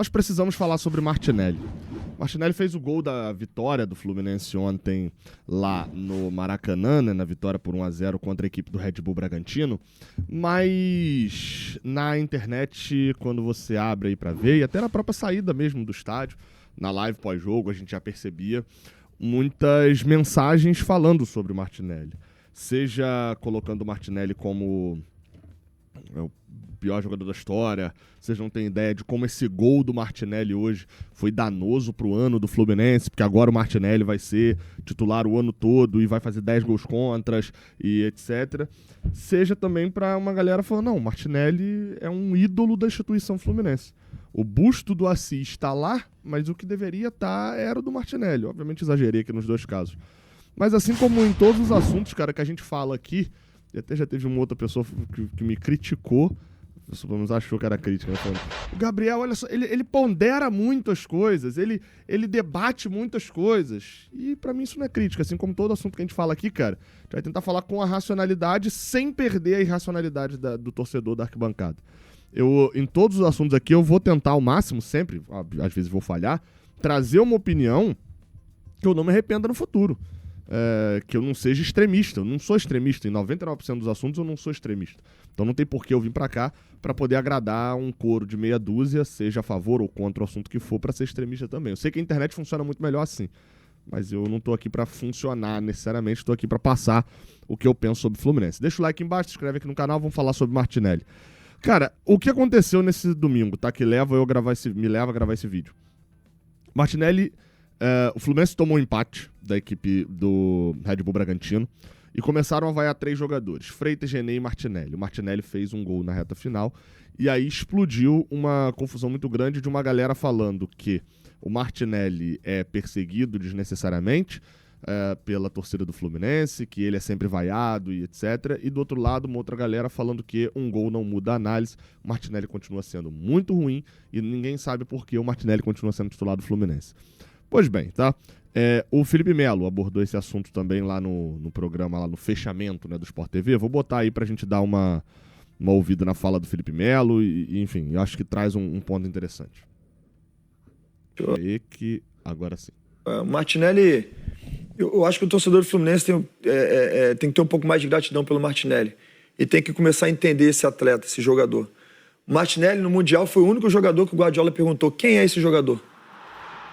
nós precisamos falar sobre Martinelli. Martinelli fez o gol da vitória do Fluminense ontem lá no Maracanã, né, na vitória por 1-0 contra a equipe do Red Bull Bragantino, mas na internet, quando você abre aí pra ver, e até na própria saída mesmo do estádio, na live pós-jogo, a gente já percebia muitas mensagens falando sobre o Martinelli. Seja colocando o Martinelli como o pior jogador da história, vocês não têm ideia de como esse gol do Martinelli hoje foi danoso pro ano do Fluminense, porque agora o Martinelli vai ser titular o ano todo e vai fazer 10 gols contras e etc. Seja também para uma galera falando, não, o Martinelli é um ídolo da instituição Fluminense. O busto do Assis está lá, mas o que deveria estar era o do Martinelli. Obviamente exagerei aqui nos dois casos. Mas assim como em todos os assuntos, cara, que a gente fala aqui, e até já teve uma outra pessoa que me criticou, pelo menos achou que era crítica, né? O Gabriel, olha só, ele pondera muito as coisas, ele debate muitas coisas, e pra mim isso não é crítica, assim como todo assunto que a gente fala aqui, cara, a gente vai tentar falar com a racionalidade sem perder a irracionalidade do torcedor da arquibancada. Em todos os assuntos aqui, eu vou tentar ao máximo, sempre, às vezes vou falhar, trazer uma opinião que eu não me arrependa no futuro. Que eu não seja extremista. Eu não sou extremista. Em 99% dos assuntos eu não sou extremista. Então não tem por que eu vir pra cá pra poder agradar um coro de meia dúzia, seja a favor ou contra o assunto que for, pra ser extremista também. Eu sei que a internet funciona muito melhor assim, mas eu não tô aqui pra funcionar necessariamente, tô aqui pra passar o que eu penso sobre o Fluminense. Deixa o like embaixo, se inscreve aqui no canal, vamos falar sobre Martinelli. Cara, o que aconteceu nesse domingo, tá? Que me leva a gravar esse vídeo. Martinelli... o Fluminense tomou um empate da equipe do Red Bull Bragantino e começaram a vaiar 3 jogadores, Freitas, René e Martinelli. O Martinelli fez um gol na reta final e aí explodiu uma confusão muito grande de uma galera falando que o Martinelli é perseguido desnecessariamente pela torcida do Fluminense, que ele é sempre vaiado e etc. E do outro lado, uma outra galera falando que um gol não muda a análise, o Martinelli continua sendo muito ruim e ninguém sabe por que o Martinelli continua sendo titular do Fluminense. Pois bem, tá? O Felipe Melo abordou esse assunto também lá no programa, lá no fechamento, né, do Sport TV. Vou botar aí pra gente dar uma ouvida na fala do Felipe Melo e enfim, eu acho que traz um ponto interessante. Agora sim. Martinelli, eu acho que o torcedor do Fluminense tem que ter um pouco mais de gratidão pelo Martinelli e tem que começar a entender esse atleta, esse jogador. O Martinelli no Mundial foi o único jogador que o Guardiola perguntou quem é esse jogador.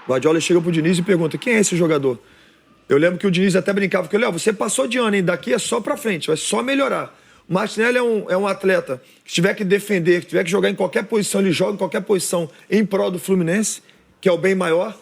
O Guardiola chega pro Diniz e pergunta, quem é esse jogador? Eu lembro que o Diniz até brincava com ele, você passou de ano, hein? Daqui é só pra frente, vai só melhorar. O Martinelli é um atleta que tiver que defender, que tiver que jogar em qualquer posição, ele joga em qualquer posição em prol do Fluminense, que é o bem maior.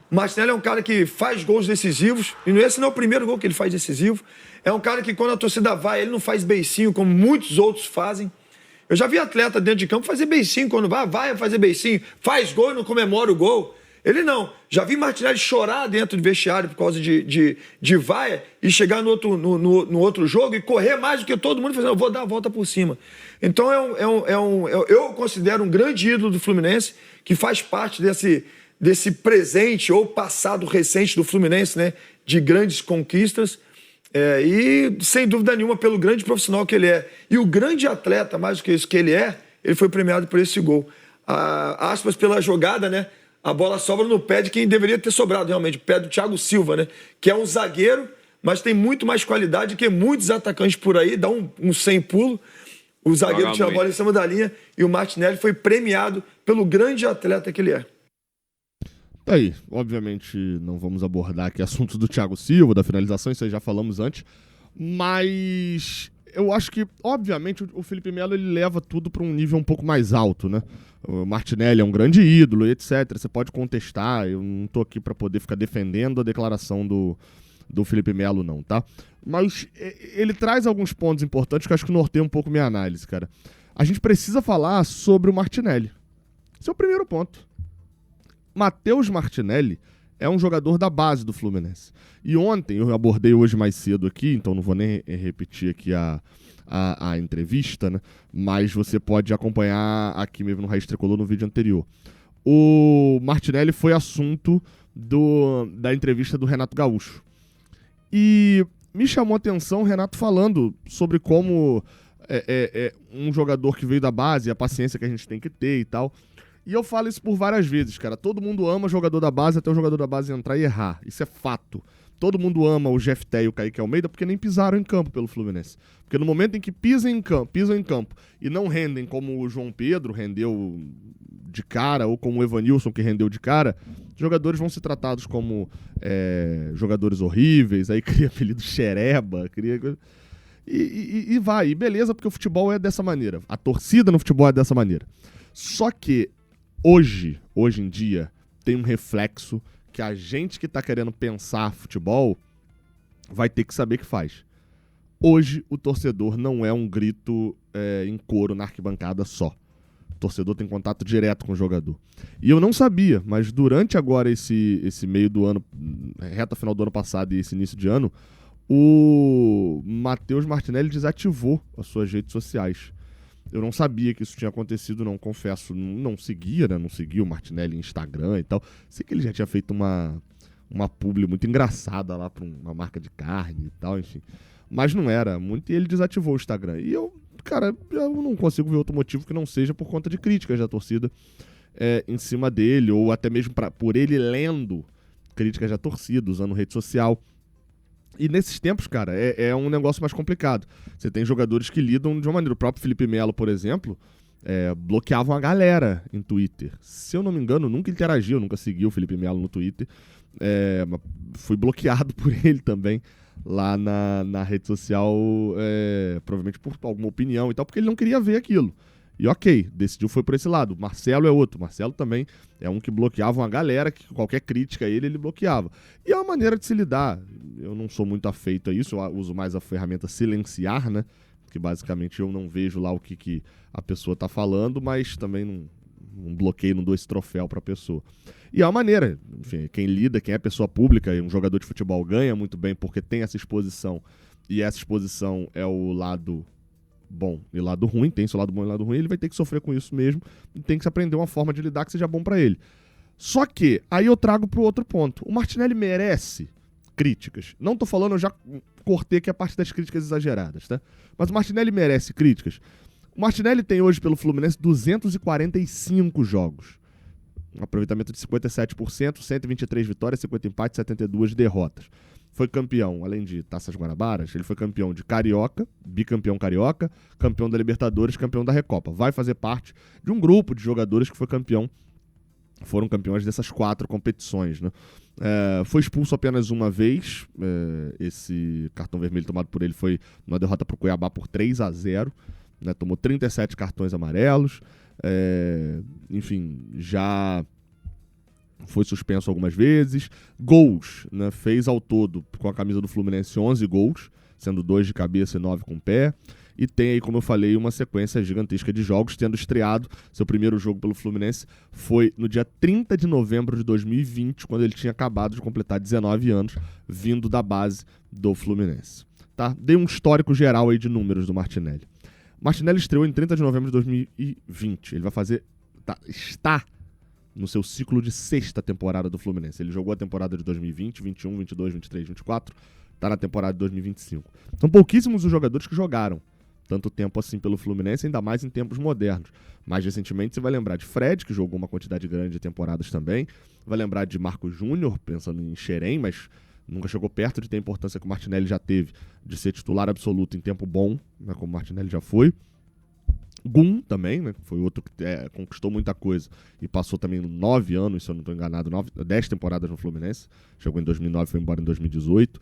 O Martinelli é um cara que faz gols decisivos, e esse não é o primeiro gol que ele faz decisivo. É um cara que quando a torcida vai, ele não faz beicinho, como muitos outros fazem. Eu já vi atleta dentro de campo fazer beicinho, quando vai fazer beicinho, faz gol e não comemora o gol. Ele não. Já vi Martinelli chorar dentro do vestiário por causa de vaia e chegar no outro jogo e correr mais do que todo mundo fazendo, eu vou dar a volta por cima. Então eu considero um grande ídolo do Fluminense que faz parte desse presente ou passado recente do Fluminense, né, de grandes conquistas e sem dúvida nenhuma pelo grande profissional que ele é. E o grande atleta, mais do que isso que ele foi premiado por esse gol. Aspas pela jogada, né? A bola sobra no pé de quem deveria ter sobrado realmente, o pé do Thiago Silva, né? Que é um zagueiro, mas tem muito mais qualidade que muitos atacantes por aí, dá um sem pulo. O zagueiro tira a bola em cima da linha e o Martinelli foi premiado pelo grande atleta que ele é. Tá aí, obviamente não vamos abordar aqui assuntos do Thiago Silva, da finalização, isso aí já falamos antes, mas eu acho que, obviamente, o Felipe Melo ele leva tudo para um nível um pouco mais alto, né? O Martinelli é um grande ídolo, etc. Você pode contestar, eu não tô aqui para poder ficar defendendo a declaração do Felipe Melo, não, tá? Mas ele traz alguns pontos importantes que eu acho que norteiam um pouco minha análise, cara. A gente precisa falar sobre o Martinelli. Esse é o primeiro ponto. Matheus Martinelli é um jogador da base do Fluminense. E ontem, eu abordei hoje mais cedo aqui, então não vou nem repetir aqui a entrevista, né? Mas você pode acompanhar aqui mesmo no Raiz Tricolor no vídeo anterior. O Martinelli foi assunto da entrevista do Renato Gaúcho. E me chamou a atenção o Renato falando sobre como um jogador que veio da base, a paciência que a gente tem que ter e tal. E eu falo isso por várias vezes, cara. Todo mundo ama jogador da base até o jogador da base entrar e errar. Isso é fato. Todo mundo ama o Jefté e o Kaique Almeida porque nem pisaram em campo pelo Fluminense. Porque no momento em que pisam em campo e não rendem como o João Pedro rendeu de cara, ou como o Evanilson que rendeu de cara, jogadores vão ser tratados como jogadores horríveis, aí cria apelido xereba, cria... E vai, e beleza, porque o futebol é dessa maneira. A torcida no futebol é dessa maneira. Só que hoje em dia, tem um reflexo que a gente que tá querendo pensar futebol vai ter que saber que faz. Hoje, o torcedor não é um grito em coro na arquibancada só. O torcedor tem contato direto com o jogador. E eu não sabia, mas durante agora esse meio do ano, reta final do ano passado e esse início de ano, o Matheus Martinelli desativou as suas redes sociais. Eu não sabia que isso tinha acontecido, não, confesso. Não seguia, né? Não seguia o Martinelli em Instagram e tal. Sei que ele já tinha feito uma publi muito engraçada lá pra uma marca de carne e tal, enfim. Mas não era muito, e ele desativou o Instagram. E eu não consigo ver outro motivo que não seja por conta de críticas da torcida em cima dele, ou até mesmo por ele lendo críticas da torcida, usando rede social. E nesses tempos, cara, é um negócio mais complicado. Você tem jogadores que lidam de uma maneira. O próprio Felipe Melo, por exemplo, bloqueavam a galera em Twitter. Se eu não me engano, nunca interagiu, nunca seguiu o Felipe Melo no Twitter. Fui bloqueado por ele também lá na rede social, provavelmente por alguma opinião e tal, porque ele não queria ver aquilo. E ok, decidiu, foi por esse lado. Marcelo é outro. Marcelo também é um que bloqueava uma galera, que qualquer crítica a ele bloqueava. E é uma maneira de se lidar. Eu não sou muito afeito a isso, eu uso mais a ferramenta silenciar, né? Que basicamente eu não vejo lá o que a pessoa tá falando, mas também não bloqueio, não dou esse troféu pra pessoa. E é uma maneira, enfim, quem lida, quem é pessoa pública, um jogador de futebol ganha muito bem porque tem essa exposição, e essa exposição é o lado bom e lado ruim, tem seu lado bom e lado ruim, ele vai ter que sofrer com isso mesmo e tem que aprender uma forma de lidar que seja bom pra ele. Só que, aí eu trago pro outro ponto. O Martinelli merece críticas. Não tô falando, eu já cortei aqui a parte das críticas exageradas, tá? Mas o Martinelli merece críticas. O Martinelli tem hoje pelo Fluminense 245 jogos. Um aproveitamento de 57%, 123 vitórias, 50 empates, 72 derrotas. Foi campeão, além de Taças Guanabaras, ele foi campeão de Carioca, bicampeão Carioca, campeão da Libertadores, campeão da Recopa. Vai fazer parte de um grupo de jogadores que foram campeões dessas 4 competições, né? Foi expulso apenas uma vez. Esse cartão vermelho tomado por ele foi uma derrota para o Cuiabá por 3-0. Né? Tomou 37 cartões amarelos. Enfim, já foi suspenso algumas vezes. Gols, né? Fez ao todo, com a camisa do Fluminense, 11 gols, sendo 2 de cabeça e 9 com o pé. E tem aí, como eu falei, uma sequência gigantesca de jogos, tendo estreado. Seu primeiro jogo pelo Fluminense foi no dia 30 de novembro de 2020, quando ele tinha acabado de completar 19 anos, vindo da base do Fluminense. Tá? Dei um histórico geral aí de números do Martinelli. Martinelli estreou em 30 de novembro de 2020. Ele vai fazer... está no seu ciclo de 6ª temporada do Fluminense. Ele jogou a temporada de 2020, 21, 22, 23, 24. Está na temporada de 2025. São pouquíssimos os jogadores que jogaram tanto tempo assim pelo Fluminense, ainda mais em tempos modernos. Mais recentemente você vai lembrar de Fred, que jogou uma quantidade grande de temporadas também. Vai lembrar de Marcos Júnior, pensando em Xerém, mas nunca chegou perto de ter a importância que o Martinelli já teve de ser titular absoluto em tempo bom, né, como o Martinelli já foi. Gum também, né, foi outro que conquistou muita coisa e passou também 9 anos, se eu não estou enganado, 10 temporadas no Fluminense. Chegou em 2009, foi embora em 2018.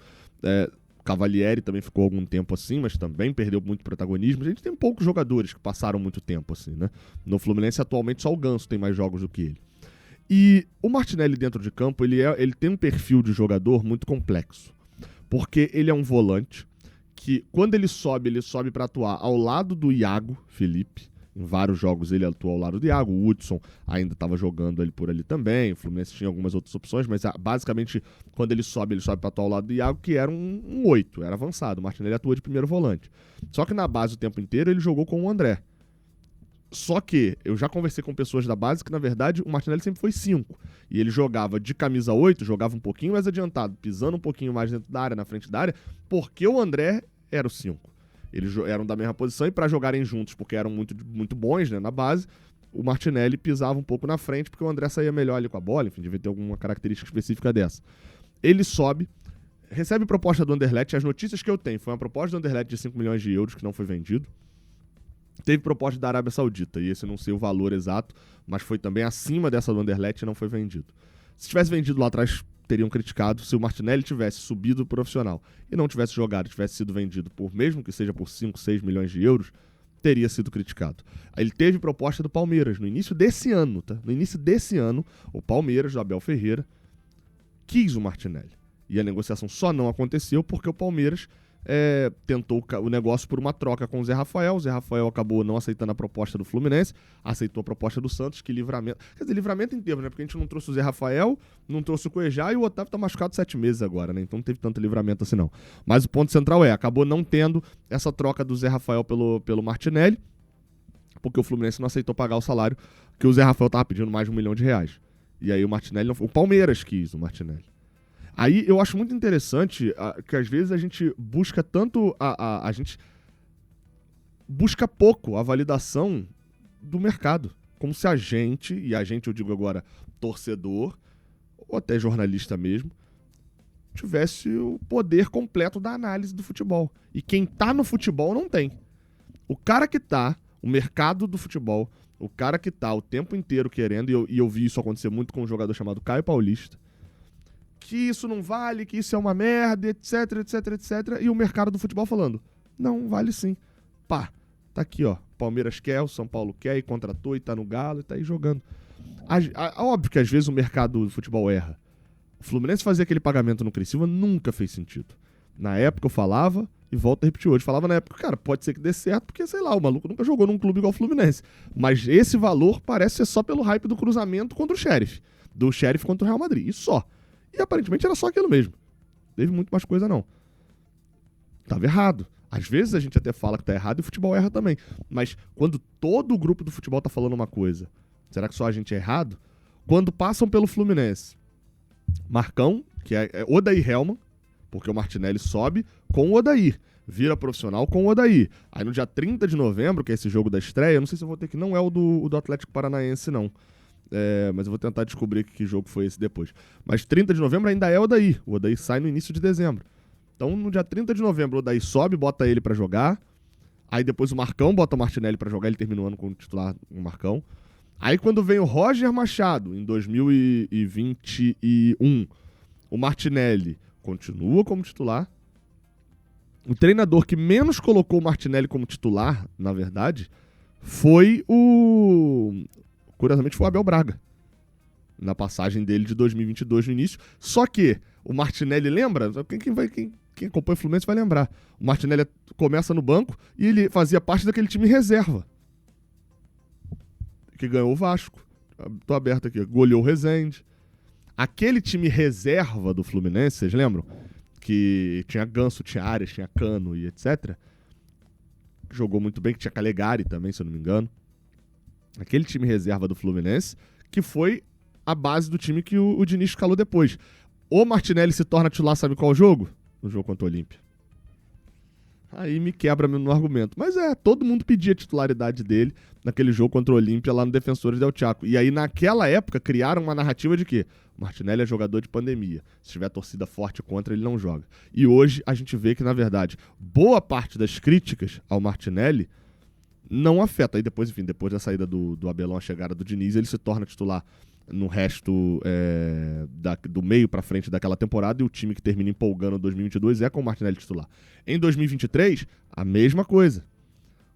Cavalieri também ficou algum tempo assim, mas também perdeu muito protagonismo. A gente tem poucos jogadores que passaram muito tempo assim, né? No Fluminense, atualmente, só o Ganso tem mais jogos do que ele. E o Martinelli dentro de campo, ele tem um perfil de jogador muito complexo. Porque ele é um volante que, quando ele sobe para atuar ao lado do Iago Felipe. Em vários jogos ele atuou ao lado do Iago. O Hudson ainda estava jogando ele por ali também. O Fluminense tinha algumas outras opções, mas basicamente quando ele sobe para atuar ao lado do Iago, que era um 8, era avançado. O Martinelli atua de primeiro volante. Só que na base o tempo inteiro ele jogou com o André. Só que eu já conversei com pessoas da base que, na verdade, o Martinelli sempre foi 5. E ele jogava de camisa 8, jogava um pouquinho mais adiantado, pisando um pouquinho mais dentro da área, na frente da área, porque o André era o 5. Eles eram da mesma posição e para jogarem juntos, porque eram muito, muito bons, né, na base, o Martinelli pisava um pouco na frente, porque o André saía melhor ali com a bola, enfim, devia ter alguma característica específica dessa. Ele sobe, recebe proposta do Anderlecht, as notícias que eu tenho, foi uma proposta do Anderlecht de 5 milhões de euros, que não foi vendido. Teve proposta da Arábia Saudita, e esse eu não sei o valor exato, mas foi também acima dessa do Anderlecht e não foi vendido. Se tivesse vendido lá atrás, teriam criticado. Se o Martinelli tivesse subido profissional e não tivesse jogado, tivesse sido vendido por, mesmo que seja por 5, 6 milhões de euros, teria sido criticado. Ele teve proposta do Palmeiras no início desse ano, tá? No início desse ano, o Palmeiras, do Abel Ferreira, quis o Martinelli. E a negociação só não aconteceu porque o Palmeiras tentou o negócio por uma troca com o Zé Rafael. O Zé Rafael acabou não aceitando a proposta do Fluminense, aceitou a proposta do Santos, que livramento... Quer dizer, livramento em termos, né? Porque a gente não trouxe o Zé Rafael, não trouxe o Cuejá e o Otávio tá machucado 7 meses agora, né? Então não teve tanto livramento assim não. Mas o ponto central acabou não tendo essa troca do Zé Rafael pelo Martinelli, porque o Fluminense não aceitou pagar o salário que o Zé Rafael tava pedindo, mais de R$1 milhão. E aí o Martinelli não... O Palmeiras quis o Martinelli. Aí eu acho muito interessante que às vezes a gente busca tanto, a gente busca pouco a validação do mercado. Como se a gente eu digo agora torcedor, ou até jornalista mesmo, tivesse o poder completo da análise do futebol. E quem tá no futebol não tem. O cara que tá, o mercado do futebol, o cara que tá o tempo inteiro querendo, e eu vi isso acontecer muito com um jogador chamado Caio Paulista, que isso não vale, que isso é uma merda, etc, etc, etc. E o mercado do futebol falando, não, vale sim. Pá, tá aqui, ó. Palmeiras quer, o São Paulo quer, e contratou, e tá no Galo, e tá aí jogando. Óbvio que às vezes o mercado do futebol erra. O Fluminense fazer aquele pagamento no Criciúma nunca fez sentido. Na época eu falava, e volto a repetir hoje, falava na época, cara, pode ser que dê certo, porque, sei lá, o maluco nunca jogou num clube igual o Fluminense. Mas esse valor parece ser só pelo hype do cruzamento contra o Sheriff. Do Sheriff contra o Real Madrid, isso só. E aparentemente era só aquilo mesmo. Não teve muito mais coisa, não. Tava errado. Às vezes a gente até fala que tá errado e o futebol erra também. Mas quando todo o grupo do futebol tá falando uma coisa, será que só a gente é errado? Quando passam pelo Fluminense, Marcão, que é Odair Hellmann, porque o Martinelli sobe com o Odair. Vira profissional com o Odair. Aí no dia 30 de novembro, que é esse jogo da estreia, eu não sei se eu vou ter que... Não é o do Atlético Paranaense, não. Mas eu vou tentar descobrir que jogo foi esse depois. Mas 30 de novembro ainda é o Odair. O Odair sai no início de dezembro. Então, no dia 30 de novembro, o Odair sobe, bota ele pra jogar. Aí depois o Marcão bota o Martinelli pra jogar. Ele termina o ano como titular, o Marcão. Aí quando vem o Roger Machado, em 2021, o Martinelli continua como titular. O treinador que menos colocou o Martinelli como titular, na verdade, foi curiosamente foi o Abel Braga, na passagem dele de 2022 no início. Só que o Martinelli, lembra? Quem acompanha o Fluminense vai lembrar. O Martinelli começa no banco e ele fazia parte daquele time reserva, que ganhou o Vasco. Tô aberto aqui. Goleou o Rezende. Aquele time reserva do Fluminense, vocês lembram? Que tinha Ganso, tinha Arias, tinha Cano e etc. Jogou muito bem, que tinha Calegari também, se eu não me engano. Aquele time reserva do Fluminense, que foi a base do time que o Diniz escalou depois. O Martinelli se torna titular, sabe qual jogo? No jogo contra o Olímpia. Aí me quebra no argumento. Mas todo mundo pedia a titularidade dele naquele jogo contra o Olímpia lá no Defensores del Chaco. E aí naquela época criaram uma narrativa de que Martinelli é jogador de pandemia. Se tiver torcida forte contra, ele não joga. E hoje a gente vê que, na verdade, boa parte das críticas ao Martinelli não afeta. Aí depois, enfim, depois da saída do Abelão, a chegada do Diniz, ele se torna titular no resto do meio pra frente daquela temporada, e o time que termina empolgando em 2022 é com o Martinelli titular. Em 2023, a mesma coisa.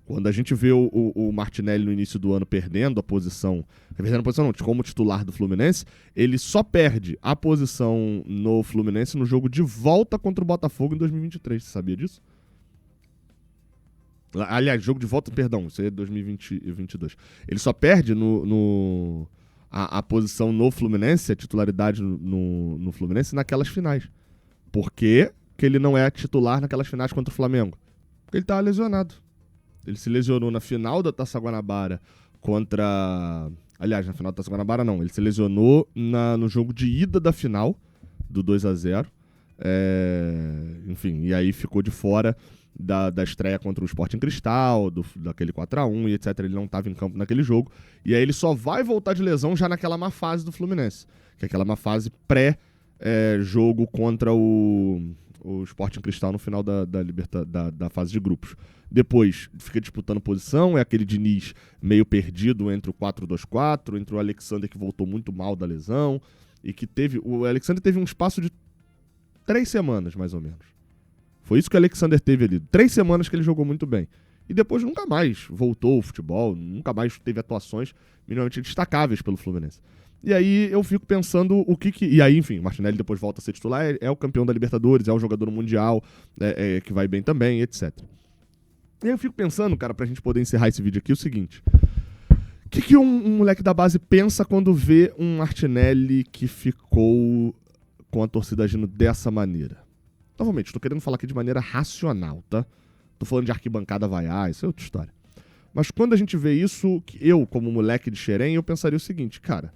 Quando a gente vê o Martinelli no início do ano perdendo a posição não, como titular do Fluminense, ele só perde a posição no Fluminense no jogo de volta contra o Botafogo em 2023. Você sabia disso? Aliás, jogo de volta, perdão, isso aí é 2022. Ele só perde a posição no Fluminense, a titularidade no Fluminense, naquelas finais. Por que ele não é titular naquelas finais contra o Flamengo? Porque ele estava lesionado. Ele se lesionou na final da Taça Guanabara contra... Aliás, na final da Taça Guanabara não. Ele se lesionou no jogo de ida da final, do 2-0. Enfim, e aí ficou de fora da estreia contra o Sporting Cristal, daquele 4-1 e etc. Ele não estava em campo naquele jogo. E aí ele só vai voltar de lesão já naquela má fase do Fluminense, que é aquela má fase pré-jogo contra o Sporting Cristal no final da fase de grupos. Depois fica disputando posição, é aquele Diniz meio perdido entre o 4-2-4, entre o Alexander que voltou muito mal da lesão, e que o Alexander teve um espaço de 3 semanas, mais ou menos. Foi isso que o Alexander teve ali. 3 semanas que ele jogou muito bem. E depois nunca mais voltou ao futebol, nunca mais teve atuações minimamente destacáveis pelo Fluminense. E aí eu fico pensando o que. E aí, enfim, o Martinelli depois volta a ser titular, é o campeão da Libertadores, é o jogador mundial, que vai bem também, etc. E aí eu fico pensando, cara, pra gente poder encerrar esse vídeo aqui, o seguinte. O que um moleque da base pensa quando vê um Martinelli que ficou com a torcida agindo dessa maneira? Novamente, estou querendo falar aqui de maneira racional, tá? Tô falando de arquibancada vaiar, isso é outra história. Mas quando a gente vê isso, eu, como moleque de Xerém, eu pensaria o seguinte, cara.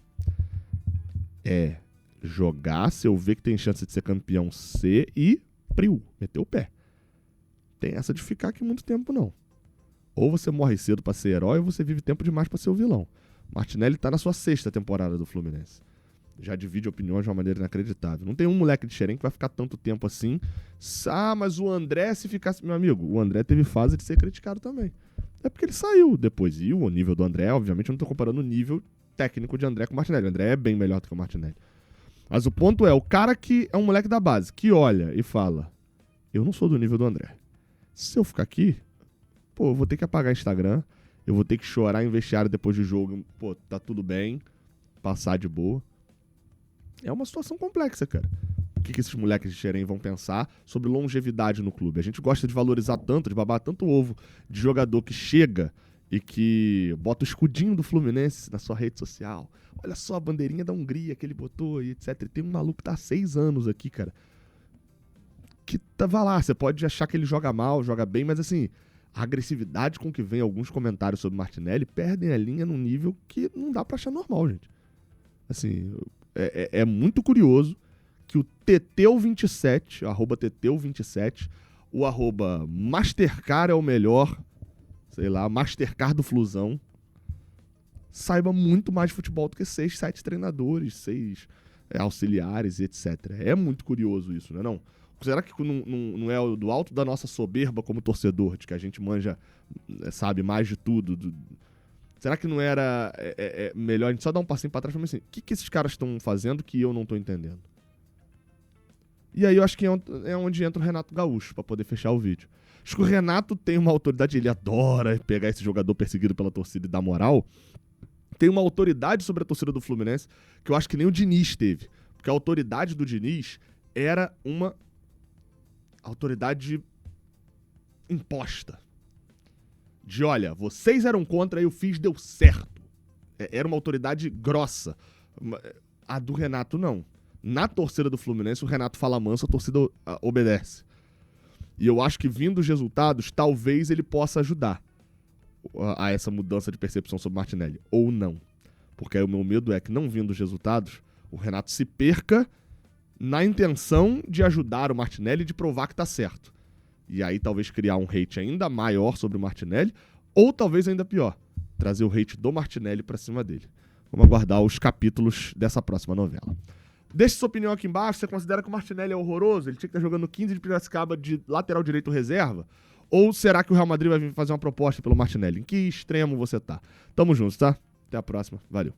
Jogar, se eu ver que tem chance de ser campeão C e meter o pé. Tem essa de ficar aqui muito tempo, não. Ou você morre cedo pra ser herói, ou você vive tempo demais pra ser o vilão. Martinelli tá na sua 6ª temporada do Fluminense. Já divide opiniões de uma maneira inacreditável. Não tem um moleque de Xerém que vai ficar tanto tempo assim. Mas o André, se ficasse... Meu amigo, o André teve fase de ser criticado também. É porque ele saiu depois. E o nível do André, obviamente, eu não tô comparando o nível técnico de André com o Martinelli. O André é bem melhor do que o Martinelli. Mas o ponto é, o cara que é um moleque da base, que olha e fala, eu não sou do nível do André. Se eu ficar aqui, eu vou ter que apagar Instagram, eu vou ter que chorar em vestiário depois do jogo, tá tudo bem, passar de boa. É uma situação complexa, cara. O que esses moleques de Xerém vão pensar sobre longevidade no clube? A gente gosta de valorizar tanto, de babar tanto ovo de jogador que chega e que bota o escudinho do Fluminense na sua rede social. Olha só a bandeirinha da Hungria que ele botou e etc. E tem um maluco que tá há 6 anos aqui, cara. Que vai lá, você pode achar que ele joga mal, joga bem, mas assim, a agressividade com que vem alguns comentários sobre Martinelli perdem a linha num nível que não dá pra achar normal, gente. Assim, é muito curioso que o Teteu27, arroba Teteu27, o arroba Mastercar é o melhor, sei lá, Mastercar do Flusão, saiba muito mais de futebol do que 6, 7 treinadores, 6 auxiliares, etc. É muito curioso isso, não é não? Será que não é do alto da nossa soberba como torcedor, de que a gente manja, sabe, mais de tudo? Será que não era melhor a gente só dar um passinho pra trás e falar assim, o que esses caras estão fazendo que eu não tô entendendo? E aí eu acho que é onde entra o Renato Gaúcho, pra poder fechar o vídeo. Acho que o Renato tem uma autoridade, ele adora pegar esse jogador perseguido pela torcida e dar moral. Tem uma autoridade sobre a torcida do Fluminense que eu acho que nem o Diniz teve. Porque a autoridade do Diniz era uma autoridade imposta. De, olha, vocês eram contra, eu fiz, deu certo. Era uma autoridade grossa. A do Renato, não. Na torcida do Fluminense, o Renato fala manso, a torcida obedece. E eu acho que vindo os resultados, talvez ele possa ajudar a essa mudança de percepção sobre Martinelli. Ou não. Porque aí o meu medo é que, não vindo os resultados, o Renato se perca na intenção de ajudar o Martinelli e de provar que tá certo. E aí talvez criar um hate ainda maior sobre o Martinelli, ou talvez ainda pior, trazer o hate do Martinelli pra cima dele. Vamos aguardar os capítulos dessa próxima novela. Deixe sua opinião aqui embaixo. Você considera que o Martinelli é horroroso? Ele tinha que estar jogando 15 de Piracicaba de lateral direito reserva? Ou será que o Real Madrid vai vir fazer uma proposta pelo Martinelli? Em que extremo você tá? Tamo junto, tá? Até a próxima. Valeu.